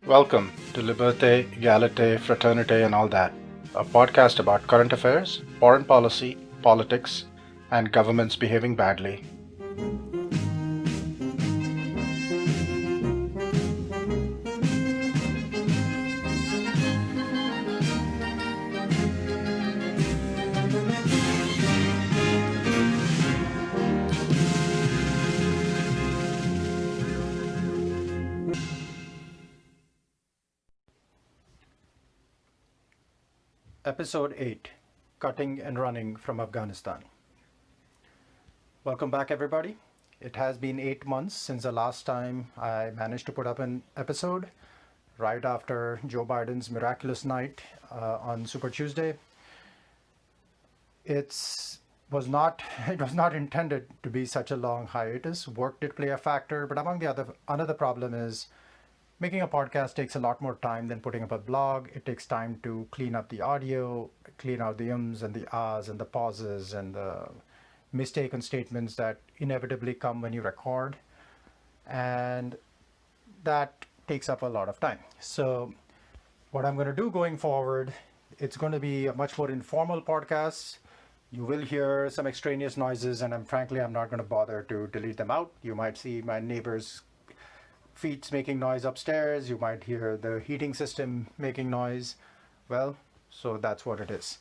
Welcome to Liberté, Egalité, Fraternité, and all that, a podcast about current affairs, foreign policy, politics, and governments behaving badly. Episode 8, Cutting and Running from Afghanistan. Welcome back, everybody. It has been 8 months since the last time I managed to put up an episode, right after Joe Biden's miraculous night on Super Tuesday. It was not intended to be such a long hiatus. Work did play a factor, but another problem is making a podcast takes a lot more time than putting up a blog. It takes time to clean up the audio, clean out the ums and the ahs and the pauses and the mistaken statements that inevitably come when you record. And that takes up a lot of time. So what I'm going to do going forward, it's going to be a much more informal podcast. You will hear some extraneous noises, and I'm not going to bother to delete them out. You might see my neighbor's feet making noise upstairs. You might hear the heating system making noise. Well, so that's what it is.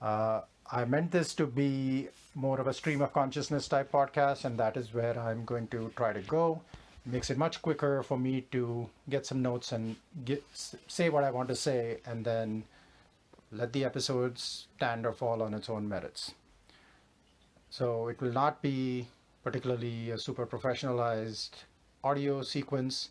I meant this to be more of a stream of consciousness type podcast, and that is where I'm going to try to go. It makes it much quicker for me to get some notes and say what I want to say, and then let the episode stand or fall on its own merits. So it will not be particularly a super professionalized audio sequence,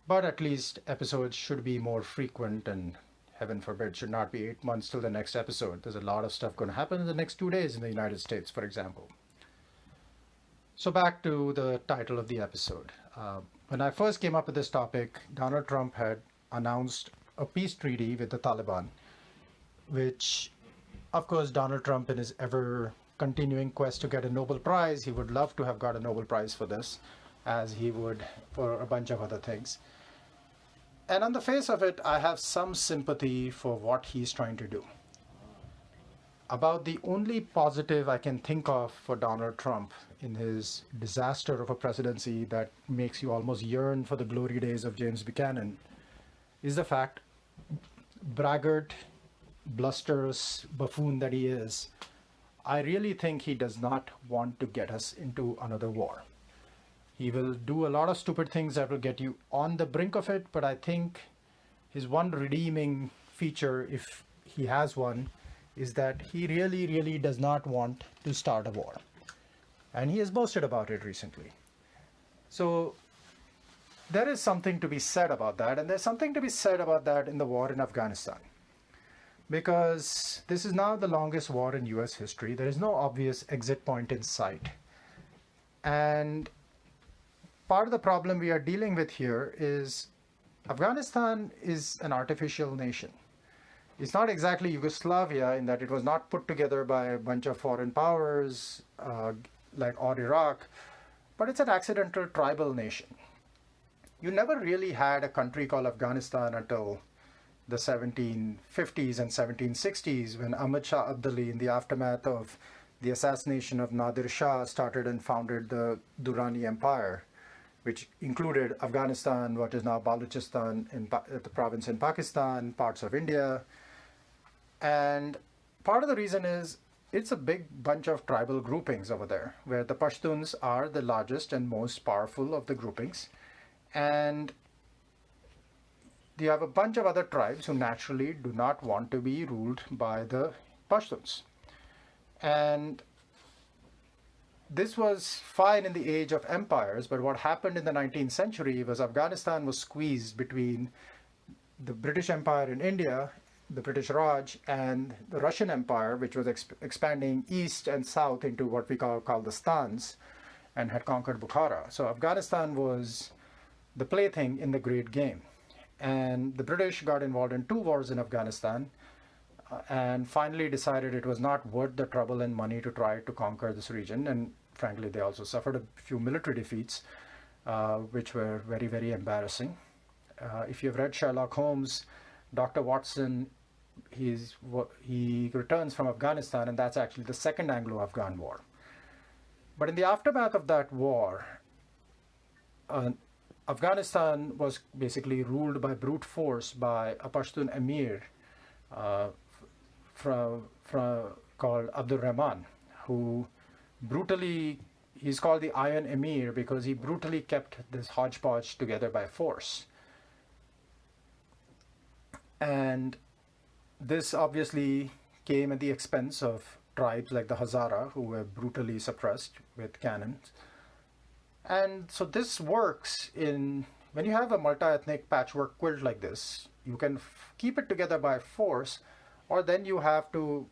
but at least episodes should be more frequent, and heaven forbid should not be 8 months till the next episode. There's a lot of stuff going to happen in the next 2 days in the United States, for example. So back to the title of the episode. When I first came up with this topic, Donald Trump had announced a peace treaty with the Taliban, which, of course, Donald Trump, in his ever continuing quest to get a Nobel Prize, he would love to have got a Nobel Prize for this, as he would for a bunch of other things. And on the face of it, I have some sympathy for what he's trying to do. About the only positive I can think of for Donald Trump in his disaster of a presidency that makes you almost yearn for the glory days of James Buchanan is the fact, braggart, blusterous buffoon that he is, I really think he does not want to get us into another war. He will do a lot of stupid things that will get you on the brink of it, but I think his one redeeming feature, if he has one, is that he really, really does not want to start a war. And he has boasted about it recently. So there is something to be said about that, and there's something to be said about that in the war in Afghanistan. Because this is now the longest war in US history. There is no obvious exit point in sight. And part of the problem we are dealing with here is Afghanistan is an artificial nation. It's not exactly Yugoslavia in that it was not put together by a bunch of foreign powers or Iraq, but it's an accidental tribal nation. You never really had a country called Afghanistan until the 1750s and 1760s, when Ahmad Shah Abdali, in the aftermath of the assassination of Nadir Shah, started and founded the Durrani Empire, which included Afghanistan, what is now Balochistan, the province in Pakistan, parts of India. And part of the reason is it's a big bunch of tribal groupings over there, where the Pashtuns are the largest and most powerful of the groupings. And you have a bunch of other tribes who naturally do not want to be ruled by the Pashtuns. And this was fine in the age of empires, but what happened in the 19th century was Afghanistan was squeezed between the British Empire in India, the British Raj, and the Russian Empire, which was expanding east and south into what we call the Stans, and had conquered Bukhara. So Afghanistan was the plaything in the great game. And the British got involved in 2 wars in Afghanistan, and finally decided it was not worth the trouble and money to try to conquer this region. And frankly, they also suffered a few military defeats, which were very, very embarrassing. If you've read Sherlock Holmes, Dr. Watson, he returns from Afghanistan, and that's actually the Second Anglo-Afghan War. But in the aftermath of that war, uh, Afghanistan was basically ruled by brute force by a Pashtun emir uh, called Abdul Rahman, who brutally, he's called the Iron Emir because he brutally kept this hodgepodge together by force. And this obviously came at the expense of tribes like the Hazara, who were brutally suppressed with cannons. And so this works when you have a multi-ethnic patchwork quilt like this, you can keep it together by force, or then you have to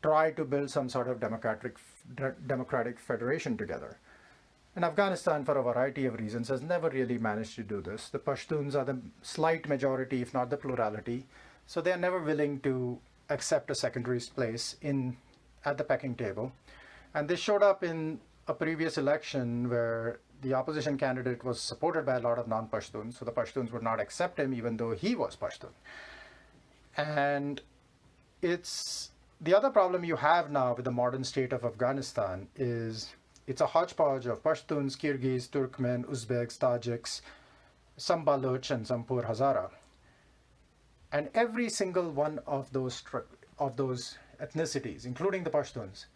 try to build some sort of democratic federation together. And Afghanistan, for a variety of reasons, has never really managed to do this. The Pashtuns are the slight majority, if not the plurality, so they are never willing to accept a secondary place at the pecking table. And this showed up in a previous election where the opposition candidate was supported by a lot of non-Pashtuns, so the Pashtuns would not accept him even though he was Pashtun. And the other problem you have now with the modern state of Afghanistan is it's a hodgepodge of Pashtuns, Kyrgyz, Turkmen, Uzbeks, Tajiks, some Baloch, and some poor Hazara. And every single one of those ethnicities, including the Pashtuns,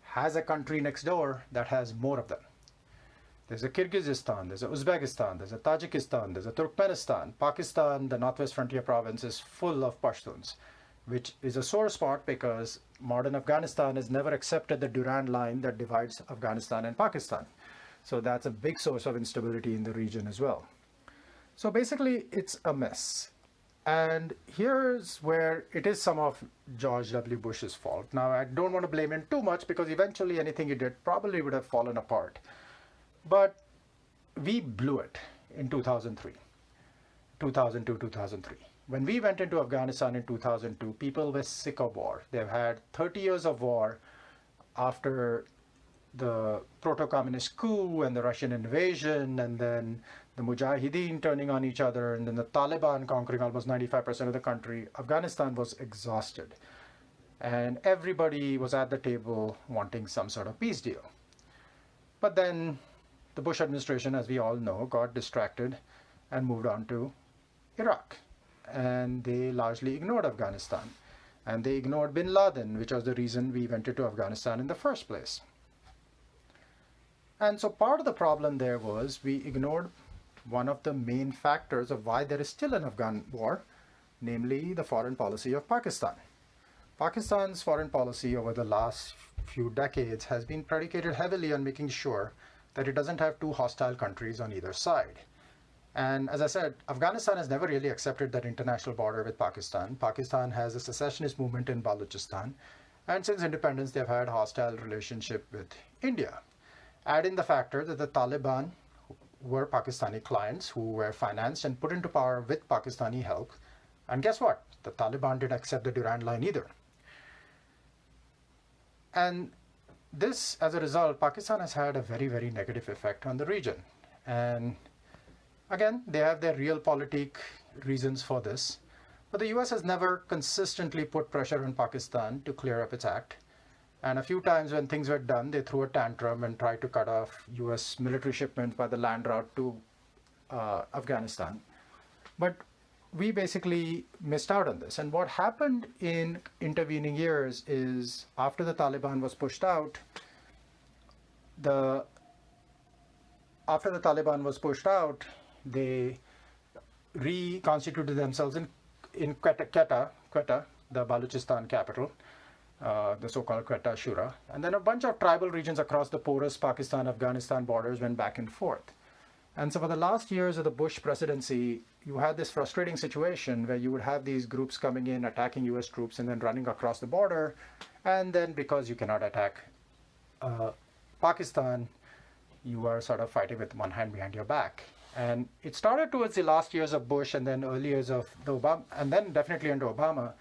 has a country next door that has more of them. There's a Kyrgyzstan, there's a Uzbekistan, there's a Tajikistan, there's a Turkmenistan. Pakistan, the Northwest Frontier province, is full of Pashtuns, which is a sore spot because modern Afghanistan has never accepted the Durand line that divides Afghanistan and Pakistan. So that's a big source of instability in the region as well. So basically, it's a mess. And here's where it is some of George W. Bush's fault. Now, I don't want to blame him too much because eventually anything he did probably would have fallen apart. But we blew it in 2002, 2003. When we went into Afghanistan in 2002, people were sick of war. They've had 30 years of war after the proto-communist coup and the Russian invasion, and then the Mujahideen turning on each other, and then the Taliban conquering almost 95% of the country. Afghanistan was exhausted. And everybody was at the table wanting some sort of peace deal. But then the Bush administration, as we all know, got distracted and moved on to Iraq. And they largely ignored Afghanistan. And they ignored bin Laden, which was the reason we went into Afghanistan in the first place. And so part of the problem there was we ignored one of the main factors of why there is still an Afghan war, namely the foreign policy of Pakistan. Pakistan's foreign policy over the last few decades has been predicated heavily on making sure that it doesn't have two hostile countries on either side. And as I said, Afghanistan has never really accepted that international border with Pakistan. Pakistan has a secessionist movement in Balochistan, and since independence they've had a hostile relationship with India. Add in the factor that the Taliban were Pakistani clients who were financed and put into power with Pakistani help. And guess what? The Taliban didn't accept the Durand line either. And this, as a result, Pakistan has had a very, very negative effect on the region. And again, they have their realpolitik reasons for this. But the US has never consistently put pressure on Pakistan to clear up its act. And a few times when things were done, they threw a tantrum and tried to cut off US military shipments by the land route to Afghanistan. But we basically missed out on this. And what happened in intervening years is after the Taliban was pushed out, they reconstituted themselves in Quetta, the Balochistan capital, the so-called Quetta Shura. And then a bunch of tribal regions across the porous Pakistan-Afghanistan borders went back and forth. And so for the last years of the Bush presidency, you had this frustrating situation where you would have these groups coming in, attacking US troops, and then running across the border. And then because you cannot attack Pakistan, you are sort of fighting with one hand behind your back. And it started towards the last years of Bush and then early years of the Obama, and then definitely under Obama.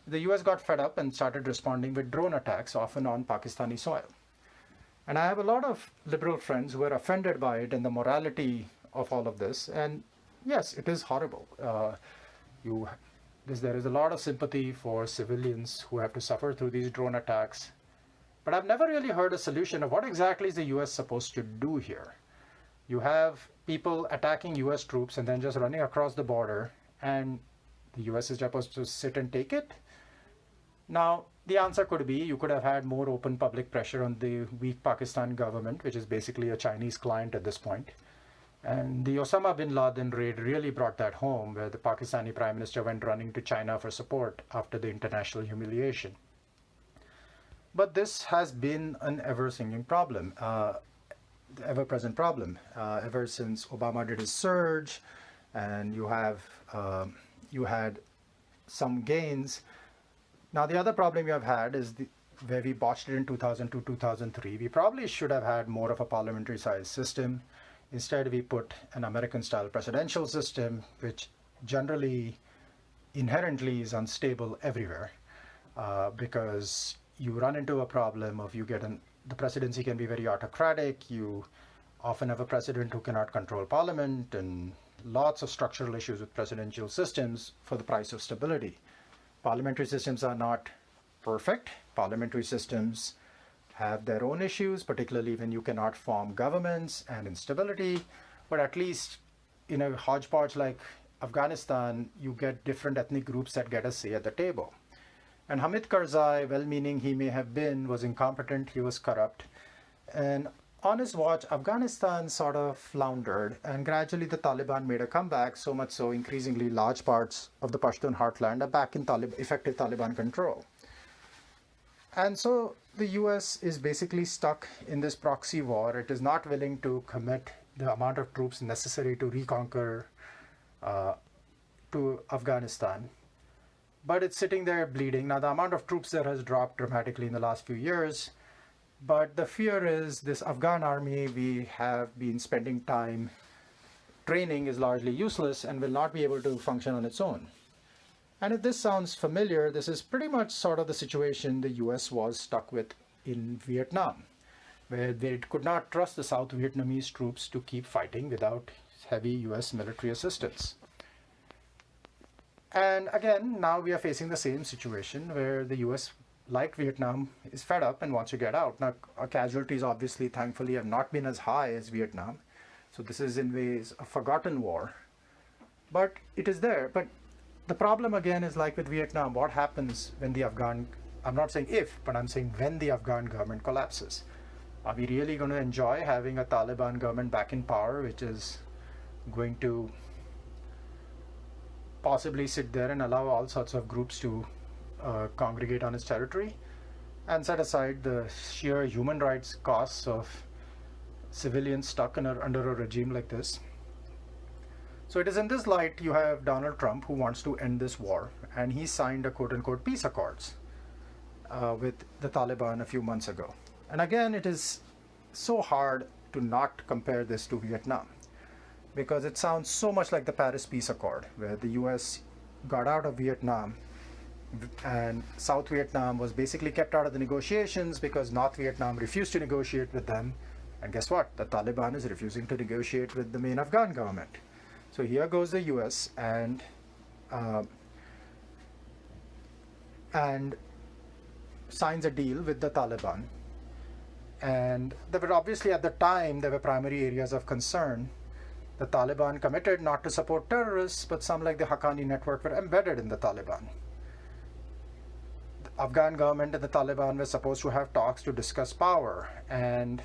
The US got fed up and started responding with drone attacks, often on Pakistani soil. And I have a lot of liberal friends who are offended by it and the morality of all of this. And Yes, it is horrible. You, there is a lot of sympathy for civilians who have to suffer through these drone attacks. But I've never really heard a solution of what exactly is the US supposed to do here. You have people attacking US troops and then just running across the border, and the US is supposed to sit and take it? Now, the answer could be you could have had more open public pressure on the weak Pakistan government, which is basically a Chinese client at this point. And the Osama bin Laden raid really brought that home, where the Pakistani prime minister went running to China for support after the international humiliation. But this has been an ever-singing problem, the ever-present problem, ever since Obama did his surge, and you had some gains. Now, the other problem you have had is where we botched it in 2002, 2003. We probably should have had more of a parliamentary-sized system. Instead, we put an American-style presidential system, which generally, inherently is unstable everywhere, because you run into a problem of the presidency can be very autocratic. You often have a president who cannot control parliament, and lots of structural issues with presidential systems for the price of stability. Parliamentary systems are not perfect. Parliamentary systems have their own issues, particularly when you cannot form governments and instability. But at least in a hodgepodge like Afghanistan, you get different ethnic groups that get a say at the table. And Hamid Karzai, well-meaning he may have been, was incompetent, he was corrupt. And on his watch, Afghanistan sort of floundered, and gradually the Taliban made a comeback, so much so increasingly large parts of the Pashtun heartland are back in effective Taliban control. And so the US is basically stuck in this proxy war. It is not willing to commit the amount of troops necessary to reconquer to Afghanistan. But it's sitting there bleeding. Now, the amount of troops there has dropped dramatically in the last few years. But the fear is this Afghan army we have been spending time training is largely useless and will not be able to function on its own. And if this sounds familiar, this is pretty much sort of the situation the US was stuck with in Vietnam, where they could not trust the South Vietnamese troops to keep fighting without heavy US military assistance. And again, now we are facing the same situation where the US, like Vietnam, is fed up and wants to get out. Now, our casualties obviously, thankfully, have not been as high as Vietnam. So this is in ways a forgotten war. But it is there. But the problem again is like with Vietnam, what happens when the Afghan, I'm not saying if, but I'm saying when the Afghan government collapses. Are we really going to enjoy having a Taliban government back in power, which is going to possibly sit there and allow all sorts of groups to congregate on its territory, and set aside the sheer human rights costs of civilians stuck under a regime like this? So it is in this light you have Donald Trump, who wants to end this war, and he signed a quote-unquote peace accords with the Taliban a few months ago. And again, it is so hard to not compare this to Vietnam, because it sounds so much like the Paris Peace Accord, where the US got out of Vietnam and South Vietnam was basically kept out of the negotiations because North Vietnam refused to negotiate with them. And guess what? The Taliban is refusing to negotiate with the main Afghan government. So here goes the US and signs a deal with the Taliban. And there were obviously at the time, there were primary areas of concern. The Taliban committed not to support terrorists, but some like the Haqqani network were embedded in the Taliban. The Afghan government and the Taliban were supposed to have talks to discuss power. And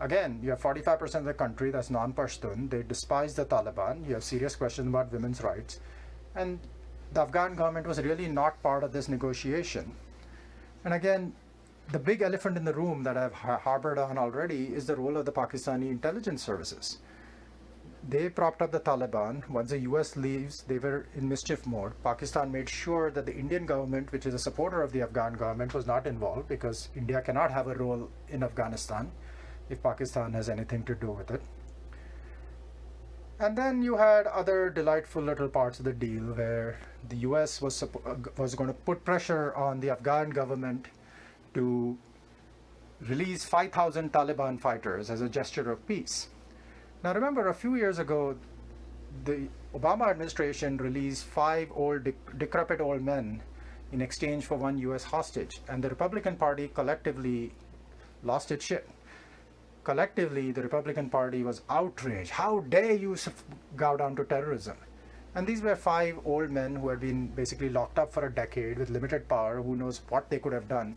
again, you have 45% of the country that's non-Pashtun. They despise the Taliban. You have serious questions about women's rights. And the Afghan government was really not part of this negotiation. And again, the big elephant in the room that I've harbored on already is the role of the Pakistani intelligence services. They propped up the Taliban. Once the US leaves, they were in mischief mode. Pakistan made sure that the Indian government, which is a supporter of the Afghan government, was not involved, because India cannot have a role in Afghanistan if Pakistan has anything to do with it. And then you had other delightful little parts of the deal where the US was going to put pressure on the Afghan government to release 5,000 Taliban fighters as a gesture of peace. Now remember, a few years ago, the Obama administration released five decrepit old men in exchange for one US hostage, and the Republican Party collectively lost its shit. Collectively, the Republican Party was outraged. How dare you go down to terrorism? And these were five old men who had been basically locked up for a decade with limited power, who knows what they could have done.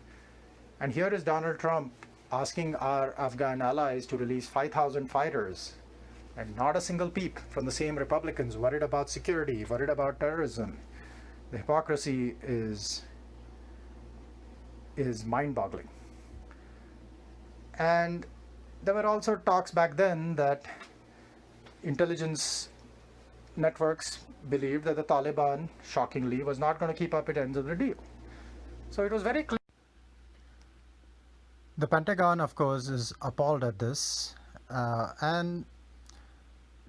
And here is Donald Trump asking our Afghan allies to release 5,000 fighters, and not a single peep from the same Republicans worried about security, worried about terrorism. The hypocrisy is mind-boggling. And there were also talks back then that intelligence networks believed that the Taliban, shockingly, was not going to keep up its ends of the deal. So it was very clear. The Pentagon, of course, is appalled at this. And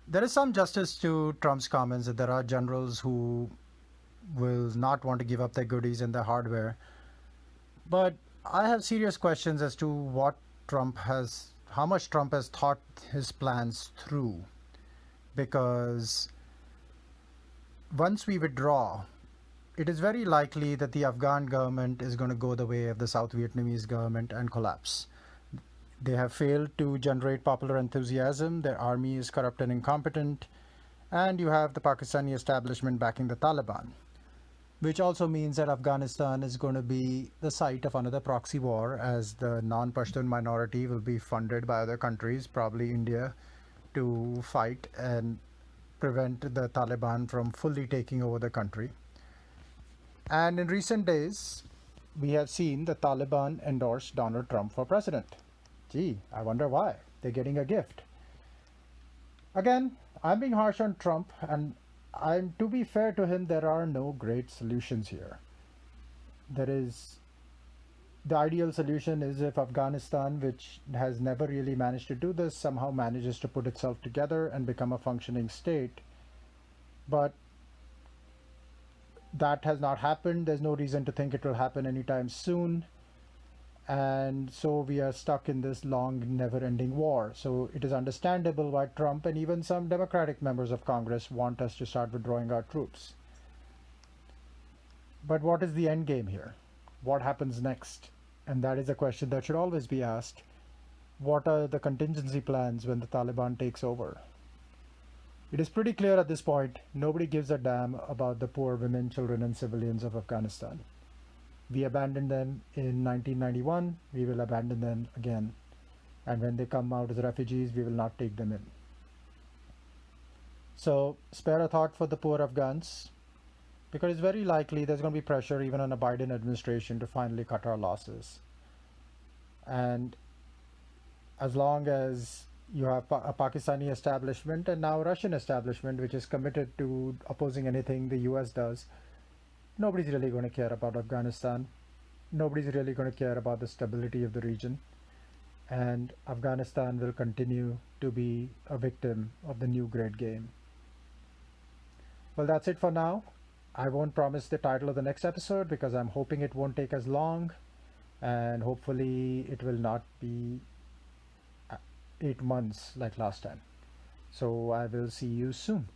there is some justice to Trump's comments that there are generals who will not want to give up their goodies and their hardware. But I have serious questions as to how much Trump has thought his plans through. Because once we withdraw, it is very likely that the Afghan government is going to go the way of the South Vietnamese government and collapse. They have failed to generate popular enthusiasm, their army is corrupt and incompetent, and you have the Pakistani establishment backing the Taliban, which also means that Afghanistan is going to be the site of another proxy war, as the non-Pashtun minority will be funded by other countries, probably India, to fight and prevent the Taliban from fully taking over the country. And in recent days, we have seen the Taliban endorse Donald Trump for president. Gee, I wonder why. They're getting a gift. Again, I'm being harsh on Trump, and to be fair to him, there are no great solutions here. The ideal solution is if Afghanistan, which has never really managed to do this, somehow manages to put itself together and become a functioning state. But that has not happened. There's no reason to think it will happen anytime soon. And so we are stuck in this long, never-ending war. So it is understandable why Trump and even some Democratic members of Congress want us to start withdrawing our troops. But what is the end game here? What happens next? And that is a question that should always be asked. What are the contingency plans when the Taliban takes over? It is pretty clear at this point, nobody gives a damn about the poor women, children, and civilians of Afghanistan. We abandoned them in 1991, we will abandon them again. And when they come out as refugees, we will not take them in. So spare a thought for the poor Afghans, because it's very likely there's going to be pressure even on a Biden administration to finally cut our losses. And as long as you have a Pakistani establishment and now a Russian establishment which is committed to opposing anything the US does, nobody's really going to care about Afghanistan. Nobody's really going to care about the stability of the region. And Afghanistan will continue to be a victim of the new great game. Well, that's it for now. I won't promise the title of the next episode because I'm hoping it won't take as long, and hopefully it will not be 8 months like last time. So I will see you soon.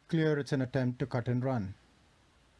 Clear it's an attempt to cut and run.